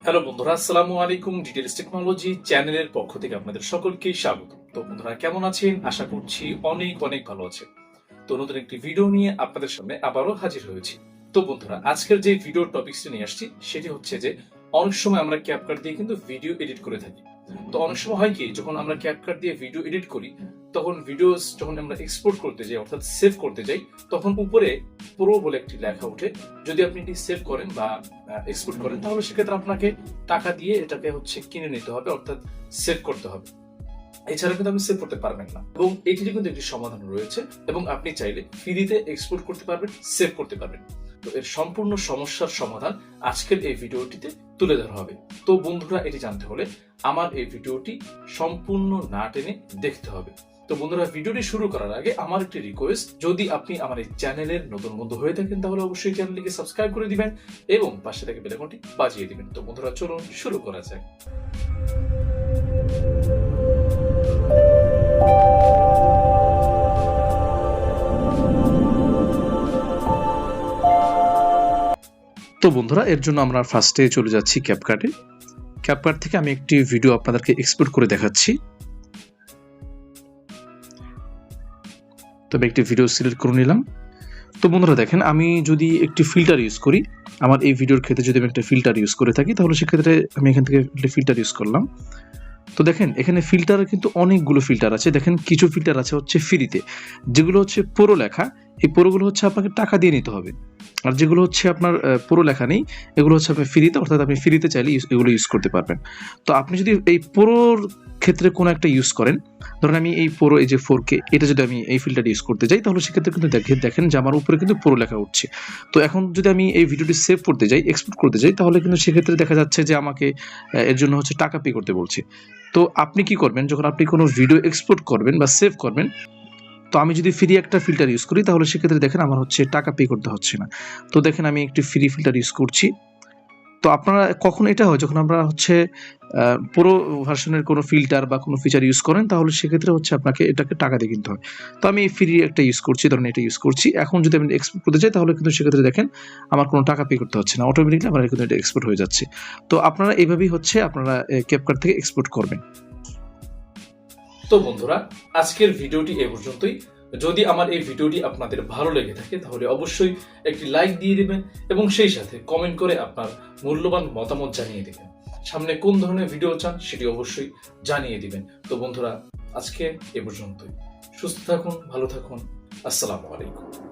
Hello বন্ধুরা, আসসালামু আলাইকুম। ডিটেইলস টেকনোলজি চ্যানেলের পক্ষ থেকে আপনাদের সকলকে স্বাগত। তো বন্ধুরা, কেমন আছেন? আশা করছি অনেক অনেক ভালো আছেন। তো নতুন একটি ভিডিও নিয়ে আপনাদের সামনে আবারও হাজির হয়েছি। তো বন্ধুরা, আজকের যে ভিডিও টপিকসটি নিয়ে আসছি সেটি হচ্ছে যে অনেক সময় আমরা ক্যাপকাট দিয়ে কিন্তু ভিডিও এডিট করে থাকি। তো অনেক সময় হয় কি, যখন আমরা ক্যাপকাট দিয়ে ভিডিও এডিট করি তখন ভিডিওস যখন আমরা এক্সপোর্ট করতে যাই অর্থাৎ সেভ করতে যাই, তখন উপরে প্রো বলে একটি লেখা ওঠে। যদি আপনি এটি সেভ করেন বা এক্সপোর্ট করেন তাহলে সেক্ষেত্রে আপনাকে টাকা দিয়ে এটাকে কিনে নিতে হবে অর্থাৎ সেভ করতে হবে। এছাড়া কিন্তু আপনি সেভ করতে পারবেন না, এবং এটির কিন্তু একটি সমাধান রয়েছে এবং আপনি চাইলে ফ্রিতে এক্সপোর্ট করতে পারবেন, সেভ করতে পারবেন। তো এর সম্পূর্ণ সমস্যার সমাধান আজকের এই ভিডিওটিতে তুলে ধরা হবে। তো বন্ধুরা, এটি জানতে হলে আমার এই ভিডিওটি সম্পূর্ণ না টেনে দেখতে হবে। তো বন্ধুরা, ভিডিওটি শুরু করার আগে আমার একটি রিকোয়েস্ট, যদি আপনি আমার এই চ্যানেলের নতুন বন্ধু হয়ে থাকেন তাহলে অবশ্যই চ্যানেলটিকে সাবস্ক্রাইব করে দিবেন এবং পাশে থেকে বেল আইকনটি বাজিয়ে দিবেন। তো বন্ধুরা, চলুন শুরু করা যাক। তো বন্ধুরা, এর জন্য আমরা ফার্স্টে চলে যাচ্ছি ক্যাপকাটে। ক্যাপকাট থেকে আমি একটি ভিডিও আপনাদেরকে এক্সপোর্ট করে দেখাচ্ছি। তবে একটি ভিডিও সিলেক্ট করে নিলাম। তো বন্ধুরা দেখেন, আমি যদি একটি ফিল্টার ইউজ করি, আমার এই ভিডিওর ক্ষেত্রে যদি আমি একটা ফিল্টার ইউজ করে থাকি তাহলে সেক্ষেত্রে আমি এখান থেকে ফিল্টার ইউজ করলাম। তো দেখেন, এখানে ফিল্টারের কিন্তু অনেকগুলো ফিল্টার আছে। দেখেন, কিছু ফিল্টার আছে হচ্ছে ফ্রিতে, যেগুলো হচ্ছে পুরো লেখা। এই পুরোগুলো হচ্ছে আপনাকে টাকা দিয়ে নিতে হবে, আর যেগুলো হচ্ছে আপনার পুরো লেখা নেই এগুলো হচ্ছে আপনি ফ্রিতে, অর্থাৎ আপনি ফ্রিতে চাইলে এগুলো ইউজ করতে পারবেন। তো আপনি যদি এই পুরোর ক্ষেত্রে কোনো একটা ইউজ করেন, ধরেন আমি এই পুরো এই যে 4K এটা যদি আমি এই ফিল্টার ইউজ করতে যাই তাহলে সেক্ষেত্রে কিন্তু দেখেন যে আমার উপরে কিন্তু পুরো লেখা উঠছে। তো এখন যদি আমি এই ভিডিওটি সেভ করতে যাই, এক্সপোর্ট করতে যাই, তাহলে কিন্তু সেক্ষেত্রে দেখা যাচ্ছে যে আমাকে এর জন্য হচ্ছে টাকা পে করতে বলছে। তো আপনি কি করবেন, যখন আপনি কোনো ভিডিও এক্সপোর্ট করবেন বা সেভ করবেন, তো আমি যদি ফ্রি একটা ফিল্টার ইউজ করি তাহলে সেক্ষেত্রে দেখেন আমার হচ্ছে টাকা পে করতে হচ্ছে না। তো দেখেন, আমি একটি ফ্রি ফিল্টার ইউজ করছি। তো আপনারা কখন এটা হয়, যখন আমরা হচ্ছে পুরো ভার্সনের কোনো ফিল্টার বা কোনো ফিচার ইউজ করেন তাহলে সেক্ষেত্রে হচ্ছে আপনাকে এটাকে টাকা দিয়ে কিনতে হয়। তো আমি ফ্রি একটা ইউজ করছি, ধরেন এটা ইউজ করছি। এখন যদি আমি এক্সপোর্ট করতে চাই তাহলে কিন্তু সেক্ষেত্রে দেখেন আমার কোনো টাকা পে করতে হচ্ছে না, অটোমেটিকলি আমার কিন্তু এটা এক্সপোর্ট হয়ে যাচ্ছে। তো আপনারা এইভাবেই হচ্ছে আপনারা ক্যাপকাট থেকে এক্সপোর্ট করবেন। তো বন্ধুরা, আজকের ভিডিওটি এ পর্যন্তই। যদি আমার এই ভিডিওটি আপনাদের ভালো লেগে থাকে তাহলে অবশ্যই একটি লাইক দিয়ে দিবেন এবং সেই সাথে কমেন্ট করে আপনার মূল্যবান মতামত জানিয়ে দিবেন। সামনে কোন ধরনের ভিডিও চান সেটি অবশ্যই জানিয়ে দিবেন। তো বন্ধুরা, আজকে এ পর্যন্তই। সুস্থ থাকুন, ভালো থাকুন। আসসালামু আলাইকুম।